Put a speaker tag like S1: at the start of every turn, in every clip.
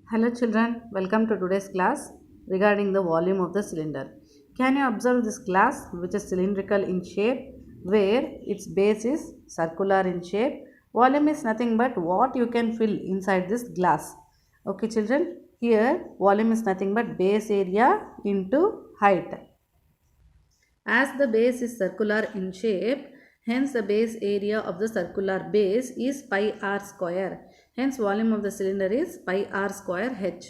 S1: Hello children, welcome to today's class regarding the volume of the cylinder. Can you observe this glass which is cylindrical in shape where its base is circular in shape. Volume is nothing but what you can fill inside this glass. Okay children, here volume is nothing but base area into height. As the base is circular in shape, hence the base area of the circular base is pi r square. Hence volume of the cylinder is pi r square h.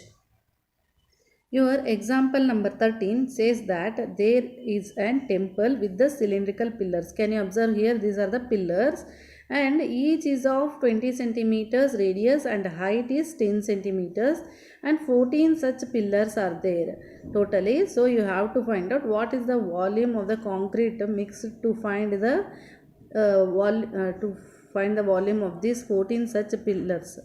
S1: Your example number 13 says that there is a temple with the cylindrical pillars. Can you observe here? These are the pillars and each is of 20 centimeters radius and height is 10 centimeters and 14 such pillars are there totally. So you have to find out what is the volume of the concrete mixed to find the volume of these 14 such pillars.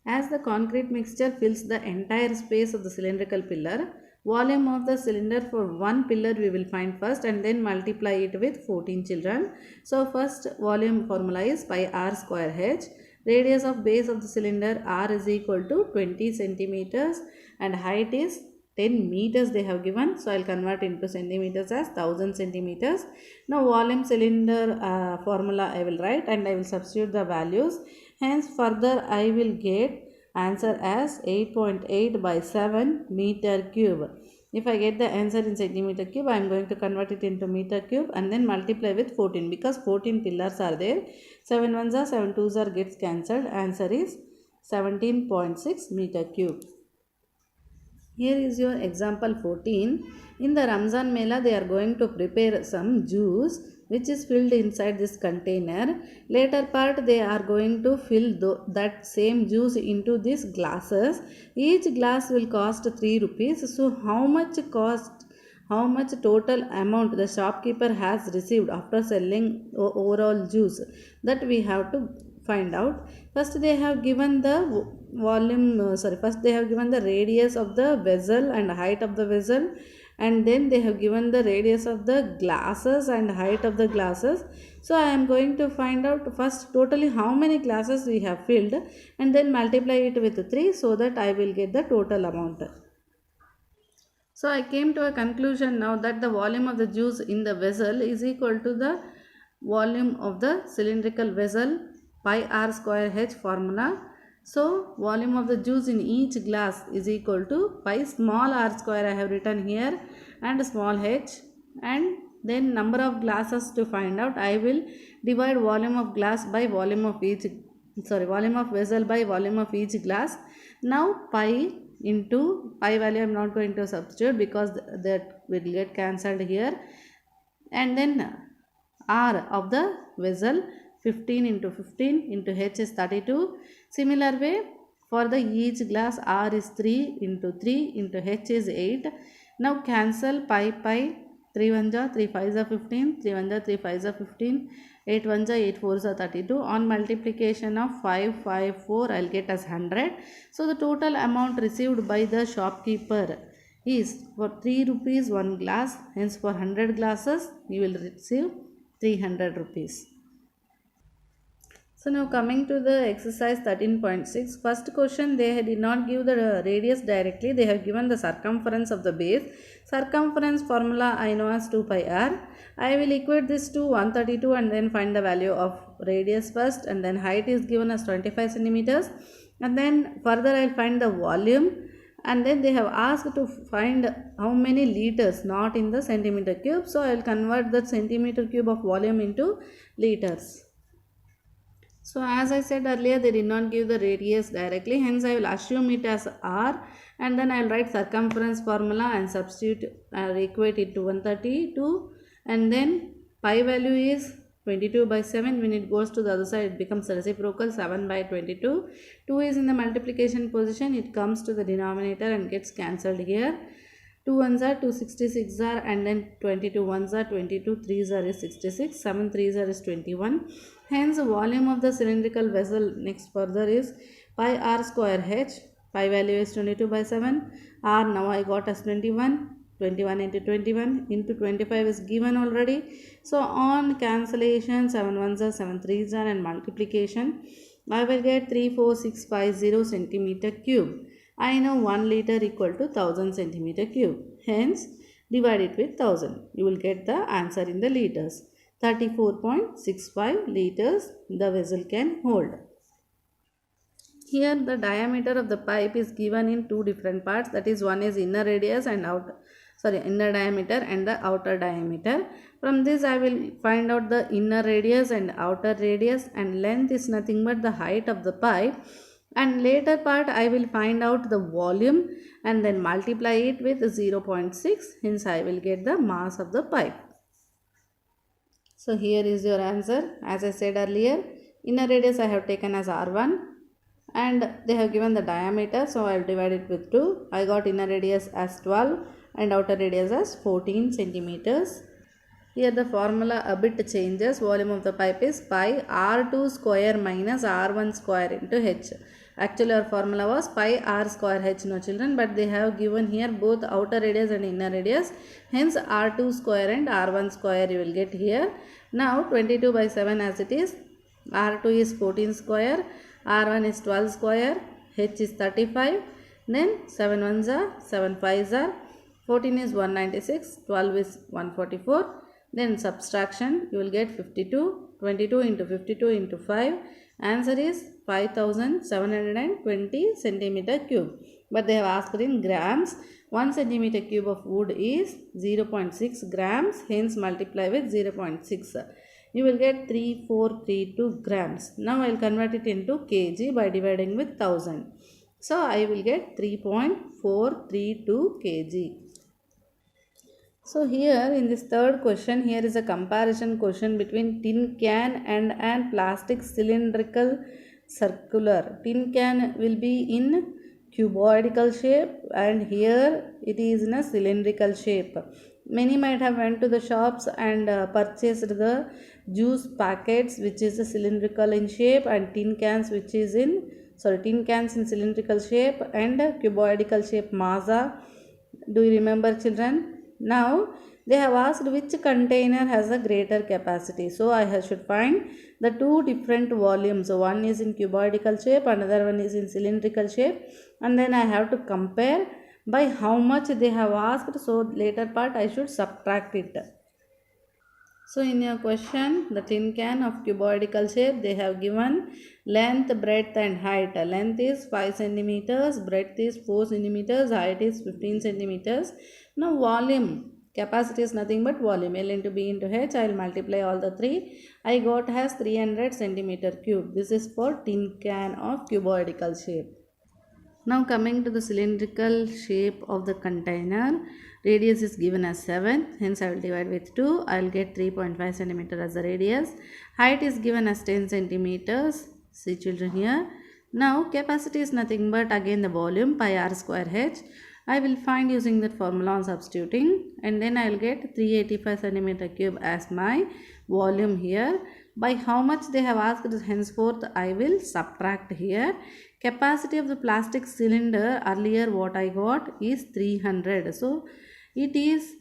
S1: As the concrete mixture fills the entire space of the cylindrical pillar, volume of the cylinder for one pillar we will find first and then multiply it with 14 children. So first volume formula is pi r square h. Radius of base of the cylinder r is equal to 20 centimeters and height is 10 meters they have given. So I will convert into centimeters as 1000 centimeters. Now volume cylinder formula I will write and I will substitute the values. Hence further I will get answer as 8.8 by 7 meter cube. If I get the answer in centimeter cube, I am going to convert it into meter cube and then multiply with 14 because 14 pillars are there. 7 ones are 7 twos are gets cancelled. Answer is 17.6 meter cube. Here is your example 14. In the Ramzan Mela, they are going to prepare some juice which is filled inside this container. Later part they are going to fill that same juice into these glasses. Each glass will cost 3 rupees. So how much total amount the shopkeeper has received after selling overall juice, that we have to find out. First they have given the first they have given the radius of the vessel and height of the vessel, and then they have given the radius of the glasses and height of the glasses. So I am going to find out first totally how many glasses we have filled and then multiply it with 3 so that I will get the total amount. So I came to a conclusion now that the volume of the juice in the vessel is equal to the volume of the cylindrical vessel pi r square h formula. So volume of the juice in each glass is equal to pi small r square I have written here and small h, and then number of glasses to find out. I will divide volume of glass by volume of volume of vessel by volume of each glass. Now pi into pi value I am not going to substitute because that will get cancelled here, and then r of the vessel 15 into 15 into h is 32. Similar way for the each glass r is 3 into 3 into h is 8. Now cancel pi 3 1 ja 3 5 ja 15, 3 1 ja 3 5 ja 15, 8 1 ja 8 4 ja 32. On multiplication of 5 5 4 I will get as 100. So the total amount received by the shopkeeper is for 3 rupees 1 glass. Hence for 100 glasses you will receive 300 rupees. So now coming to the exercise 13.6. First question, they did not give the radius directly. They have given the circumference of the base. Circumference formula I know as 2 pi r. I will equate this to 132 and then find the value of radius first, and then height is given as 25 centimeters. And then further I will find the volume, and then they have asked to find how many liters, not in the centimeter cube. So I will convert the centimeter cube of volume into liters. So as I said earlier, they did not give the radius directly, hence I will assume it as r, and then I will write circumference formula and substitute or equate it to 132, and then pi value is 22 by 7. When it goes to the other side it becomes reciprocal, 7 by 22. 2 is in the multiplication position, it comes to the denominator and gets cancelled here. 2 ones are 2 66 are, and then 22 ones are 22, 3s are is 66, 7 3s are is 21. Hence volume of the cylindrical vessel next further is pi r square h. Pi value is 22 by 7. R now I got as 21. 21 into 21 into 25 is given already. So on cancellation 7 ones are 7 3s are and multiplication I will get 34650 centimeter cube. I know 1 liter equal to 1000 centimeter cube. Hence, divide it with 1000. You will get the answer in the liters. 34.65 liters the vessel can hold. Here the diameter of the pipe is given in two different parts, that is one is inner radius and inner diameter and the outer diameter. From this I will find out the inner radius and outer radius, and length is nothing but the height of the pipe, and later part I will find out the volume and then multiply it with 0.6, hence I will get the mass of the pipe. So here is your answer. As I said earlier, inner radius I have taken as R1 and they have given the diameter, so I will divide it with 2. I got inner radius as 12 and outer radius as 14 centimeters. Here the formula a bit changes. Volume of the pipe is pi R2 square minus R1 square into H. Actually our formula was pi R square H, no children, but they have given here both outer radius and inner radius. Hence R2 square and R1 square you will get here. Now 22 by 7 as it is. R2 is 14 square. R1 is 12 square, H is 35, then 7 ones are, 7 5s are, 14 is 196, 12 is 144, then subtraction you will get 52, 22 into 52 into 5, answer is 5720 centimeter cube. But they have asked in grams. 1 centimeter cube of wood is 0.6 grams, hence multiply with 0.6. You will get 3432 grams. Now I will convert it into kg by dividing with 1000. So I will get 3.432 kg. So here in this third question, here is a comparison question between tin can and an plastic cylindrical circular. Tin can will be in cuboidal shape and here it is in a cylindrical shape. Many might have went to the shops and purchased the juice packets which is cylindrical in shape, and tin cans in cylindrical shape and cuboidal shape Maaza. Do you remember, children? Now they have asked which container has a greater capacity. So I should find the two different volumes. So one is in cuboidal shape, another one is in cylindrical shape, and then I have to compare by how much they have asked. So later part I should subtract it. So in your question, the tin can of cuboidal shape, they have given length, breadth and height. Length is 5 centimeters, breadth is 4 centimeters, height is 15 centimeters. Now volume, capacity is nothing but volume. L into B into H, I will multiply all the three. I got has 300 centimeter cube. This is for tin can of cuboidal shape. Now coming to the cylindrical shape of the container, radius is given as 7, hence I will divide with 2. I will get 3.5 centimeter as the radius. Height is given as 10 centimeters. See children here. Now capacity is nothing but again the volume pi r square h. I will find using that formula on substituting, and then I will get 385 centimeter cube as my volume here. By how much they have asked, henceforth I will subtract here. Capacity of the plastic cylinder, earlier what I got is 300. So it is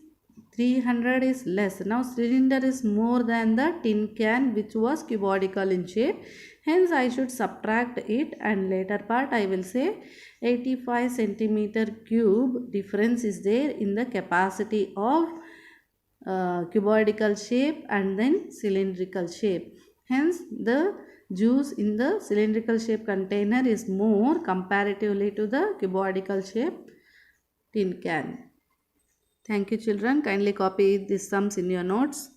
S1: 300 is less. Now cylinder is more than the tin can which was cuboidal in shape. Hence I should subtract it, and later part I will say 85 centimeter cube difference is there in the capacity of cuboidal shape and then cylindrical shape. Hence the juice in the cylindrical shape container is more comparatively to the cuboidal shape tin can. Thank you children. Kindly copy these sums in your notes.